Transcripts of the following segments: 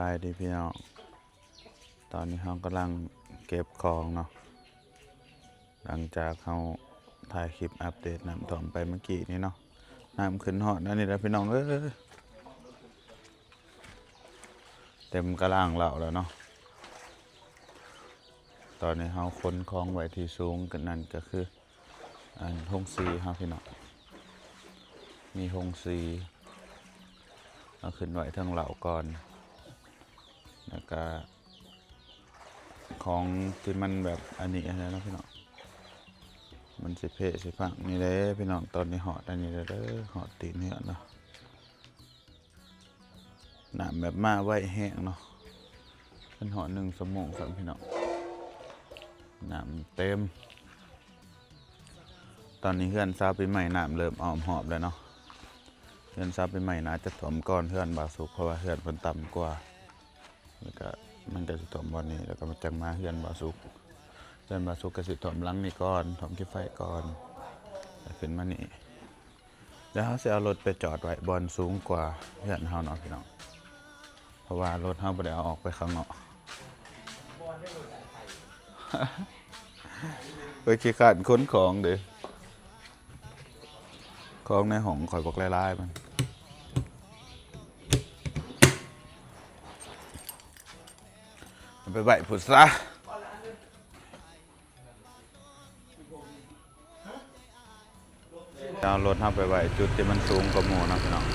ายดีพี่น้องตอนนี้เรากำลังเก็บของเนาะหลังจากเราถ่ายคลิปอัปเดตน้ำท่วมไปเมื่อกี้นี้เนาะน้ำขึ้นหอดนั่นนี่แหละพี่น้องเต็มกระล่างเราแล้วเนาะตอนนี้เราขนของไว้ที่สูงกันนั่นก็คือห้องซีครับพี่น้องมีห้องซีเอาขึ้นไว้ทั้งเหล่าก่อนแล้วก็ของที่มันแบบอันนี้อะไรนะพี่น้องมันสิเพสิฟังนี่เลยพี่น้องตอนนี้หอดอันนี้เลยหอดตีนเนี่ยเนาะน้ำแบบมาไว้แห้งเนาะเป็นหอด1 ชั่วโมงครับพี่น้องน้ำเต็มตอนนี้เฮือนซาปีใหม่น้ำเริ่มอ้อมหอบแล้วเนาะเฮือนซาปีใหม่น่าจะถ่วมก้อนเฮือนบาสุกเพราะว่าเฮือนมันต่ำกว่าแล้วก็มันก็จะถ่วมบอลนี้แล้วก็มาจังมาเฮือนบาสุกเฮือนบาสุกก็สิถ่วมหลังนี่ก่อนถ่วมขี้ไฟก่อนแล้วขึ้นมานี่แล้วเขาจะเอารถไปจอดไว้บอลสูงกว่าเฮือนเขาเนาะพี่น้องเพราะว่ารถเขาไม่ได้เอาออกไปข้างนอกไปขี้ขาดค้นของเด้อของในห้องคอยบอกไล่ๆมันไปใบผุดซะเอารถเข้าไปไว้จุดที่มันสูงกว่าหมู่นะพี่น้อง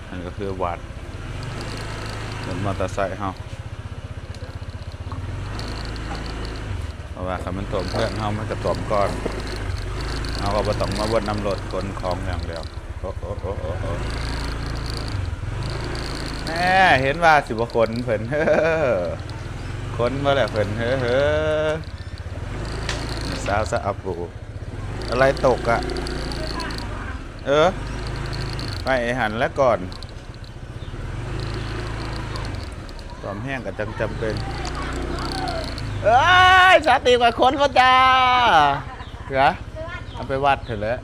นั่นก็คือวัดรถมอเตอร์ไซค์เขาเพราะว่าคันมันตวมเพื่อนเขามันจะตวมก่อนเขาก็บ่ต้องมาวนนำรถขนของอย่างเดียวโอ้แม่เห็นว่าสิบคนเพิ่นคนมาแล้วเพิ่นสาวสะอับปูอะไรตกอ่ะไปหันแล้วก่อนความแห้งกับจำเป็นสาติกว่าคนพ่อจ้าเหรอเอาไปวัดเถอะแล้ว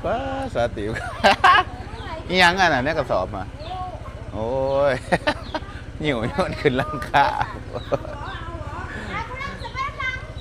ว้าสาติอีหยังอ่ะเนี่ยกระสอบมาโอ้ยหิวโยนขึ้นลังคา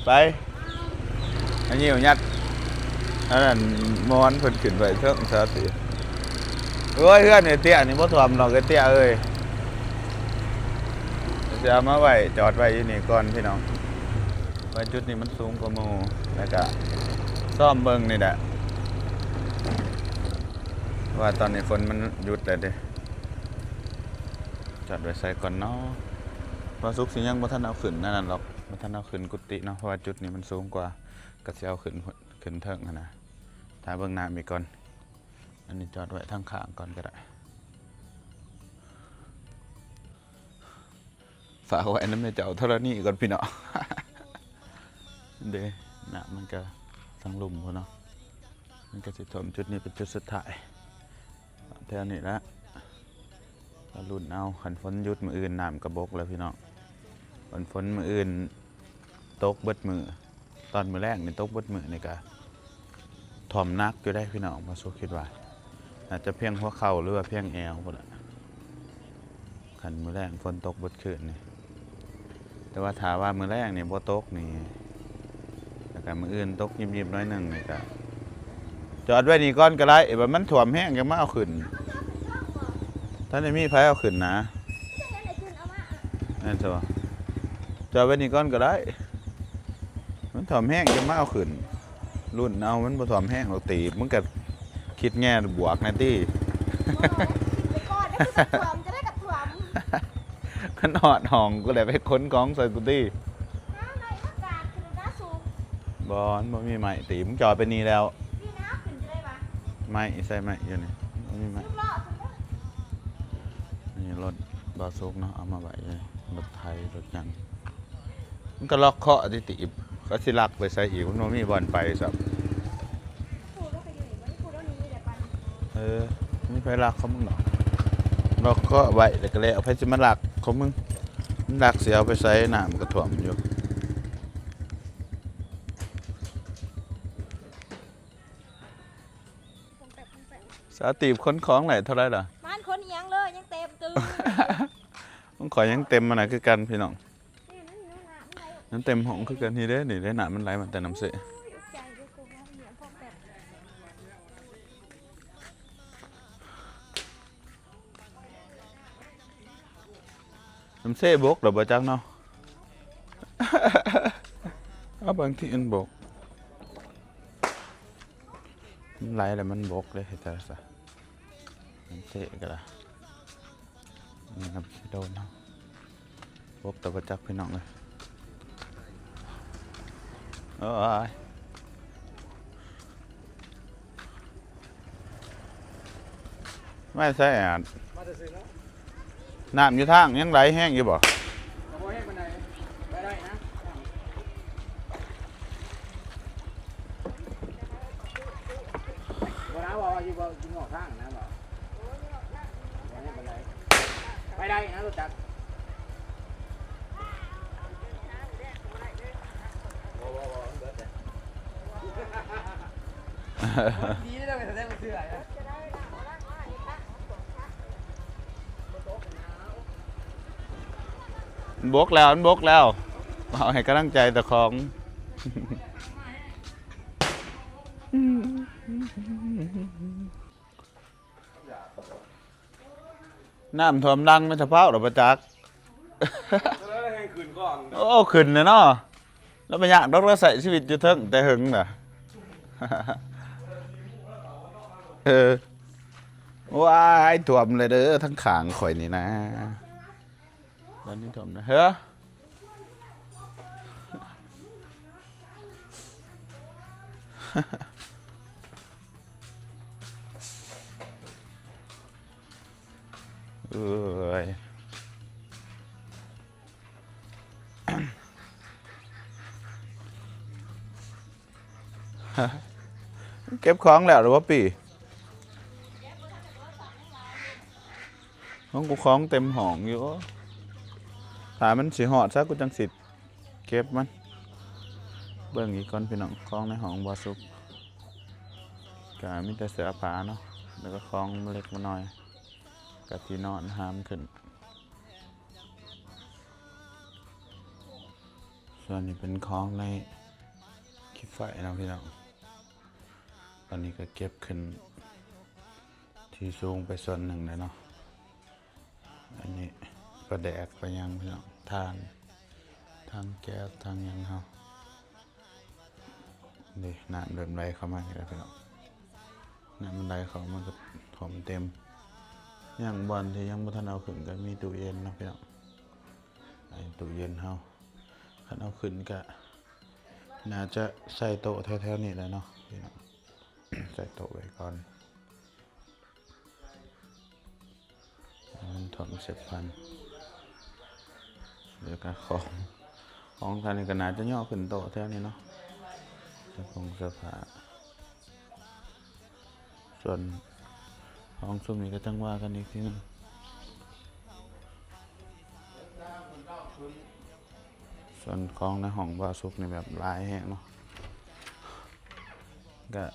ไปอันนี้ยัดอันนั้นมอนเพิ่นขึ้นไปเท่งสาติเอ้ยเพื่อนเนี่ยเตี้ยนี่บ่ถ่วมหรอกเตี้ยเอ้ยจะเอามาไว้จอดไว้อยู่นี่ก่อนพี่น้องไว้จุดนี้มันสูงกว่าหมู่แล้วก็ซ่อมเบิ่งนี่แหละว่าตอนนี้ฝนมันหยุดแล้วเด้จอดไว้ใส่ก่อนเนาะว่าสุกสิยังบ่ทันเอาขึ้นนั่นหรอกบ่ทันเอาขึ้นกุฏิเนาะเพราะว่าจุดนี้มันสูงกว่าก็สิเอาขึ้นเทิงนะถ้าเบิ่งน้ำอีกก่อนอันนี้จอดไว้ทางข้างก่อนก็ได้ฝากไว้น้ำในเจ้าธรณีก่อนพี่น้องเด้น้ำมันก็ทั้งลุ่มพุ่นเนาะมันก็สิท่วมจุดนี้เป็นจุดสุดท้ายแถวนี้ละรุ่นเอาขันฝนหยุดมืออื่นน้ำกระบกแล้วพี่น้องฝนมืออื่นตกเบิดมือตอนมือแรกนี่ตกเบิดมือนี่ก็ถ่อมนักอยู่ได้พี่น้องมาสู้คิดว่าอาจจะเพียงหัวเข่าหรือว่าเพียงแอวพุ่นละขันมือแรกฝนตกเบิดคืนนี่แต่ว่าถามว่ามือแรกนี่บ่ตกนี่แต่การมืออื่นตกยิบๆน้อยหนึ่งนี่ก็จอดไว้นี่ก้อนก็ได้แบบมันถ่วมแห้งยังมาเอาขึ้นท่านมีไผเอาขึ้นนะนั่นใช่ปะจอดไว้นี่ก้อนก็ได้มันถ่วมแห้งยังมาเอาขึ้นรุ่นเอามันบ่ถ่วมแห้งเราตีมึงก็คิดแง่บวกนะตี้ขนอดห้องก็เลยไปค้นของใส่กุฏิบอลบ่มีไม้ตีมึงจอดไปนี่แล้วไม้ใส่ไม้อยู่นี่บ่มีไม้นี่รถบาซุกเนาะเอามาไว้รถไทยรถยังมันก็ล็อกเคาะที่ตีก็สิลักไปใส่อีกมันบ่มีบอลไปสับไม่ไปลักเขามึงหรอกล็อกเคาะไว้แล้วก็แล้วไปจะมาลักเขามึงลักเสียเอาไปใส่น้ำกระถ่วมอยู่สาติบค้นของไหนเท่าไรล่ะมันคนยังเลยยังเต็มตึงมึง ข่อยยังเต็มมันน่ะคือกันพี่น้องน้ำเต็มห้องคือกันนี่เด้นี่ได้น้ำมันไหลมาแต่น้ำเสะน้ำเสะบกหรือบ่จักเนาะ เอาบางที่มันบกมันไหลแล้วมันบกเลยแต่ซะน้ำเสะก็ล่ะนี่น้ำสิโดนเนาะบกแต่บ่จักพี่น้องเลยเอ้ยไม่ใช่อ่ะน้ำอยู่ทางยังไหลแห้งอยู่บ่ไปได้นะรถจักรดีได้เลยแสดงว่าเชื่อนะ บกแล้วมันบกแล้วเอาให้กำลังใจแต่ของน้ำท่วมดังไม่สะเพร่าหรอประจักษ์โอ้ขึ้นเลยเนาะแล้วไปอยากดอกเราใส่ชีวิตอยู่เทิงแต่หึงน่ะ ว้ายท่วมเลยเด้อทั้งขางข่อยนี่นะตอนนี้ท่วมนะเฮ้อเอ้ยเก็บของแล้วหรือว่าปีของกูของเต็มห้องอยู่ถ้ามันสิหอดซะกูจังสิเก็บมันเบิ่งอีกก่อนพี่น้องของในห้องบ่สุกก็มีแต่เสื้อผ้าเนาะแล้วก็ของเล็กมาหน่อยกับที่นอนห้ามขึ้นส่วนนี้เป็นของในคลิปไฟนะพี่น้องตอนนี้ก็เก็บขึ้นที่สูงไปส่วนหนึ่งเลยเนาะอันนี้ก็แดกไปยังพี่น้องทางแก๊สทางยังเฮานี่น้ำเดินไหลเข้ามาอีกแล้วพี่น้องน้ำมันไหลเข้ามาก็ถมเต็มยังบอลที่ยังบ่ทันเอาขึ้นก็มีตู้เย็นนะพี่น้องไอ้ตู้เย็นเฮาคันเอาขึ้นก็น่าจะใส่โต๊ะแถวๆนี้แหละเนาะพี่น้อง ใส่โต๊ะไว้ก่อนมันถมเสร็จพันเดี๋ยวก็ของทางนี้ก็น่าจะย่อขึ้นโต๊ะแถวนี้เนาะเสื้อผ้าส่วนของซุ่มนี้ก็จังว่ากันอีกทีนึงส่วนของในห้องบาซุกนี่แบบลายแห้งเนาะก็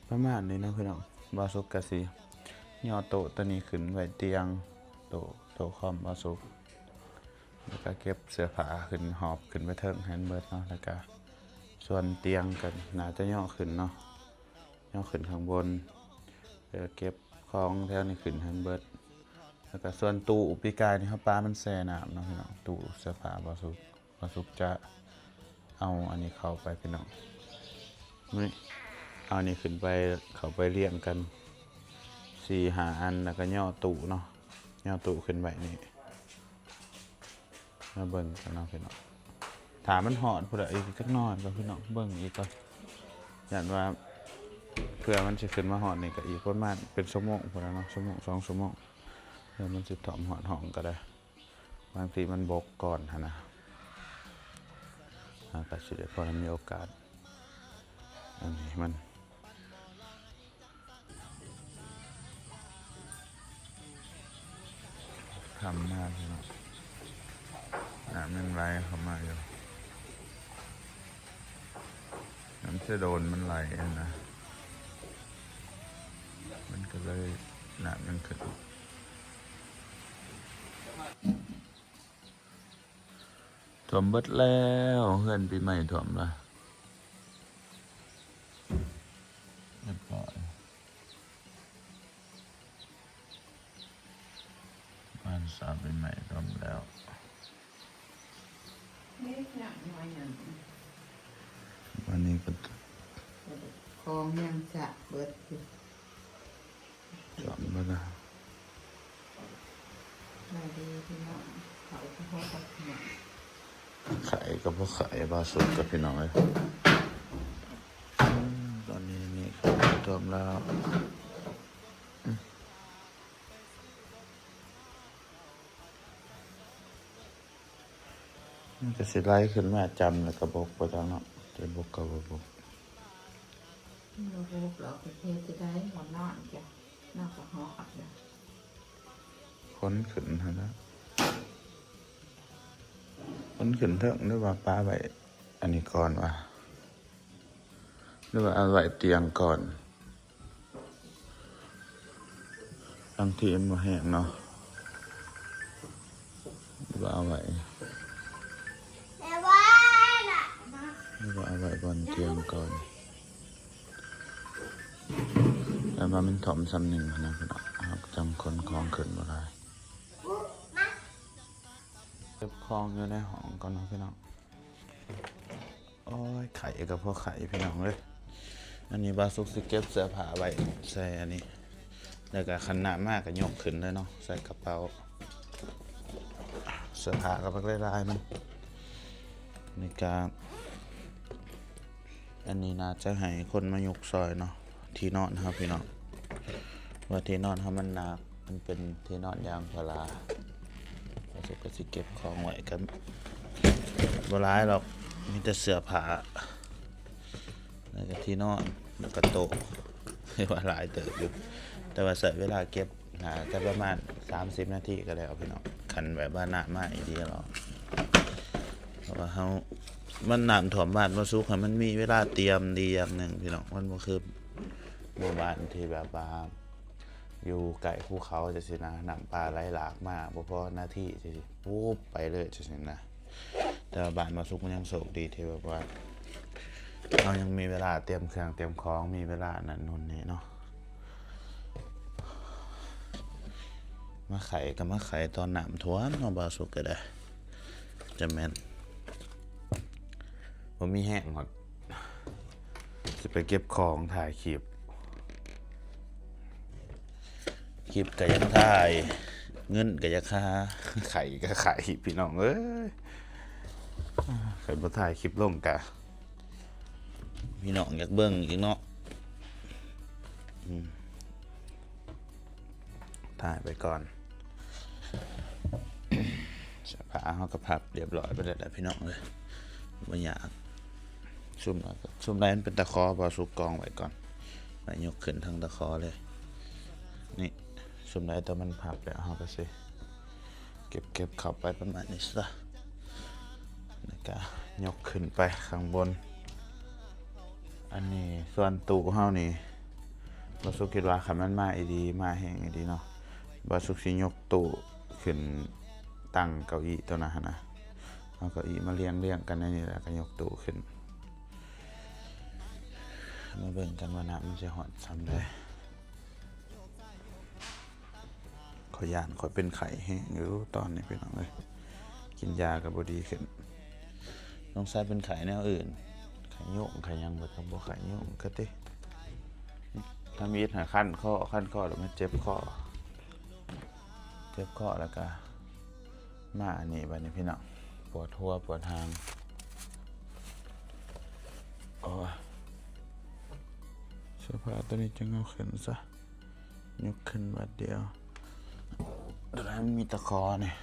ประมาณนี้นะพี่น้องบาซุกกะสิย่อโต๊ะตัวนี้ขึ้นไว้เตียงโต๊ะคอมบาซุกแล้วก็เก็บเสื้อผ้าขึ้นหอบขึ้นไปเทิงแฮนด์เบิร์ดเนาะแล้วก็ส่วนเตียงกันน่าจะย่อขึ้นเนาะย่อขึ้นข้างบนแล้วเก็บของแถวนี้ขึ้นแฮนด์เบิร์ดแล้วก็ส่วนตู้อุปกรณ์นี่ครับป้ามันแช่น้ำเนาะพี่น้องตู้เสื้อผ้าบาซุกจะเอาอันนี้เข้าไปพี่น้องนี่เอาอันนี้ขึ้นไปเข้าไปเรียงกัน4-5 อันแล้วก็ย่อตู้เนาะย่อตู้ขึ้นไปนี่มาเบิ่งกันเนาะพี่น้องถามมันหอดพุ่นอีกจักหน่อยก็พี่น้องเบิ่งอีกก็ยันว่าเพื่อมันสิขึ้นมาหอดนี่ก็อีกประมาณเป็นชั่วโมงพุ่นเนาะชั่วโมง2 ชั่วโมงเดี๋ยวมันสิถอมหอดห้องก็ได้บางทีมันบกก่อนนะก็สิได้พอมีโอกาสอันนี้มันทำมากเลยเนาะน้ำมันไหลเข้ามาอยู่น้ำจะโดนมันไหลนะมันก็เลยน้ำมันขึ้น ถ่วมเบิดแล้วเฮือนปีใหม่ถ่วมละเรียบร้อยบ้านสาวปีใหม่ถ่วมแล้ววันนี้ก็ คลองยังสะเบิดอยู่ ถ่วมแล้วนะ มาดีพี่น้องเขาเฉพาะกับหนัง ขายก็พวกขายบาสุดกับพี่น้องเลยตอนนี้นี่ถ่วมแล้วมันจะสิไล่ขึ้นมาจำแล้วก็บกไปจังเนาะจะบกก็บ่บก เราพบเราประเทศจะได้หมดนอนจ้ะนอกจากหออับจ้ะ ค้นขึ้นฮะนะค้นขึ้นเถิงหรือว่าป้าไว้อันนี้ก่อนวะหรือว่าเอาไว้เตียงก่อนบางทีมันบ่แห้งเนาะหรือว่าเอาไว้หรือว่าเอาไว้บนเตียงก่อนแต่ว่ามันถ่อมซ้ำหนึ่งนะพี่น้องครับจำคนคลองขึ้นมาได้เก็บคลองอยู่ในห้องก่อนเนาะพี่น้องโอ้ยไข่กับพวกไข่พี่น้องเลยอันนี้บาสุกสิเก็บเสื้อผ้าไว้ใส่อันนี้แล้วก็ขันหนามากก็ยกขึ้นเลยเนาะใส่กระเป๋าเสื้อผ้ากับพวกลายๆมันในการอันนี้น่าจะให้คนมายกซอยเนาะที่นอนครับพี่น้องว่าที่นอนเขามันหนักมันเป็นที่นอนยางพาราเราจะก็สิเก็บของไว้กันบ่ร้ายหรอกมีแต่เสื้อผ้าแล้วก็ที่นอนแล้วก็โต๊ะว่าหลายเติบอยู่แต่ว่าใส่เวลาเก็บจะประมาณ30 นาทีก็แล้วพี่น้องคันแบบว่าหนามากอีดีหรอกเพราะว่าเขามันน้ำถ่วมบ้านมาซุกให้มันมีเวลาเตรียมดีอย่างหนึ่งพี่น้องมันก็คือหมู่บ้านที่แบบว่าอยู่ไกลภูเขาจะสินะน้ำปลาไหลหลากมากพอหน้าที่จะวูบไปเลยจะสินะแต่ว่าบ้านมาซุกมันยังโชคดีที่แบบว่าเรายังมีเวลาเตรียมเครื่องเตรียมของมีเวลานั้นนู่นนี่เนาะมาไข่กับมาไข่ตอนน้ำท่วมเนาะบาสุกก็ได้จะแม่นผมมีแห้งหมดจะไปเก็บของถ่ายคลิปก็ยังถ่ายเงินก็ยังค่าไข่ก็ไข่พี่น้องเอ้ยไข่บ่ถ่ายคลิปลงกะพี่น้องอยากเบิ่งอีกเนาะถ่ายไปก่อนเสื้อผ้าเขาก็พับเรียบร้อยไปแล้วพี่น้องเลยบ่อยากซุ่มไรมันเป็นตะคอบอสุกกองไว้ก่อนไปยกขึ้นทั้งตะคอเลยนี่ซุ่มไรตัวมันพับแล้วเขาก็สิเก็บเข้าไปประมาณนี้ซะแล้วก็ยกขึ้นไปข้างบนอันนี้ส่วนตู้เฮานี่บอสุกคิดว่าคันมันมาอีดีมาแห้งอีดีเนาะบอสุกสิยกตู้ขึ้นตั้งเก้าอี้ตัวนั้นนะเอาเก้าอี้มาเรียงกันในนี้แล้วก็ยกตู้ขึ้นมาเบิ่งกันว่าน้ำมันจะหอดซ้ำได้ขอยานขอยเป็นไข่แห้งอยู่ตอนนี้พี่น้องเลยกินยากับบดีขึ้นต้องใช้เป็นไข่แนวอื่นไข่โยงไข่ยังบ่ต้องบ่ไข่โยงก็ติถ้ามีดหาขั้นข้อแล้วมันเจ็บข้อแล้วก็มาอันนี้บัดนี้พี่น้องปวดหัวปวดหางโอ้ยเสื้อผ้าตัวนี้จะเอาขึ้นซะยกขึ้นบัดเดียวแล้วมีตะคอเนี่ย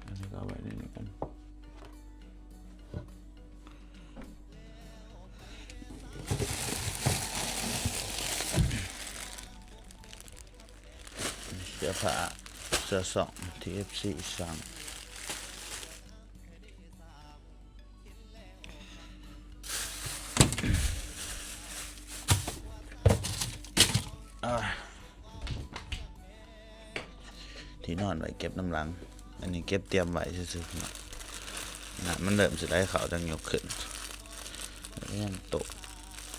อันนี้ก็เอาไว้ในนี้กันเสื้อผ้าเสื้อสองที่ FC สั่ง ที่นอนไว้เก็บน้ำหลังอันนี้เก็บเตรียมไว้ซื่อๆนะมันเริ่มสิได้เข้าจังยกขึ้นนี่โต๊ะ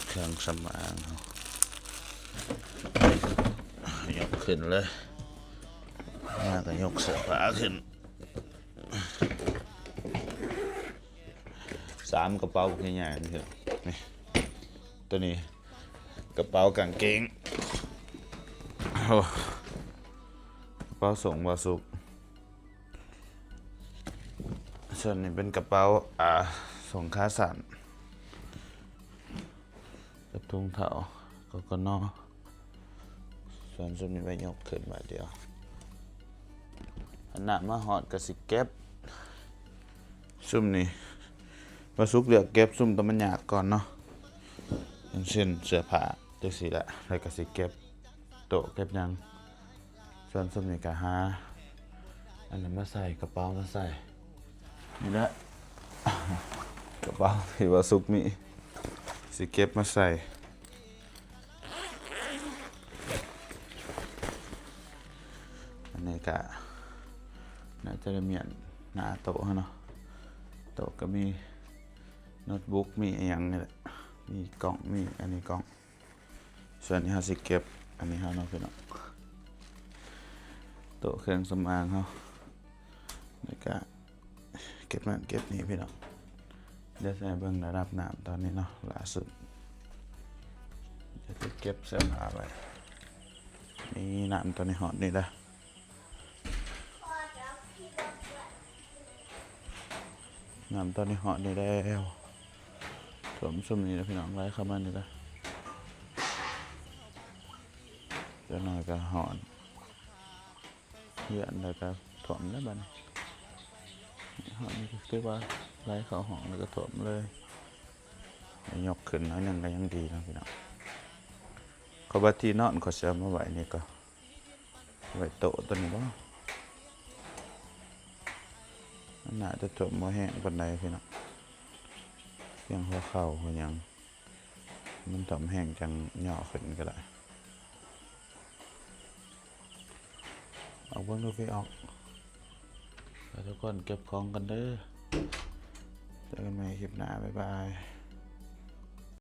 เครื่องสำอางยกขึ้นเลยมาก็ยกเสื้อผ้าขึ้น3กระเป๋าใหญ่ๆนี่ครับนี่ตัวนี้กระเป๋ากางเกงโอ้กระเป๋าส่งบาสุกส่วนนี้เป็นกระเป๋าส่งขาสั่นกับถุงเท้าก็นอส่วนซุมนี้ไปยกขึ้นมาเดียวอันนั้นมาหอดกระสิเก็บซุมนี้บาสุกเลือกเก็บซุมตัวมันยากก่อนเนาะอย่างเช่นเสื้อผ้าจังซี่แหละแล้วก็สิเก็บโต๊ะเก็บหยังส่วนซุมนี้ก็หาอันนั้นมาใส่กระเป๋ามาใส่นี่แหละ กระเป๋าที่ว่าซุกมีสิเก็บมาใส่อันนี้ก็น่าจะเมียนหน้าโต๊ะเนาะโต๊ะก็มีโน้ตบุ๊กมีอะไรอย่างนี่แหละมีกล่องมีอันนี้กล่องส่วนนี้เราสิเก็บอันนี้เราเนาะพี่น้องโต๊ะเครื่องสำอางเขาแล้วก็เก็บนั่นเก็บนี่พี่น้องเดี๋ยวใส่เบิ่งระดับน้ำตอนนี้เนาะล่าสุดจะเก็บเสื้อผ้าไว้นี่น้ำตอนนี้หอดนี่ละน้ำตอนนี้หอดนี่แล้วถมซุ่มนี่นะพี่น้องไล่เข้ามานี่ละเดี๋ยวหน่อยก็หอดเหี้ยนแล้วก็ถมแล้วบัดนี้หอดนี่คือว่าไล่เข้าห้องแล้วก็ถมเลยยกขึ้นน้อยหนึงก็ยังดีนะพี่น้องเขาบัดที่นอนเขาจะมาไว้นี่ก็ไว้โต๊ะตัวนี้บ่น่าจะถมบ่แห้งปานใดพี่น้องเพียงหัวเข่าหัวหยังมันถมแห้งจังย่อขึ้นก็ได้เอาเบิ่งดูพี่ออกแล้วทุกคนเก็บของกันเด้อเจอกันใหม่คลิปหน้าบ๊ายบาย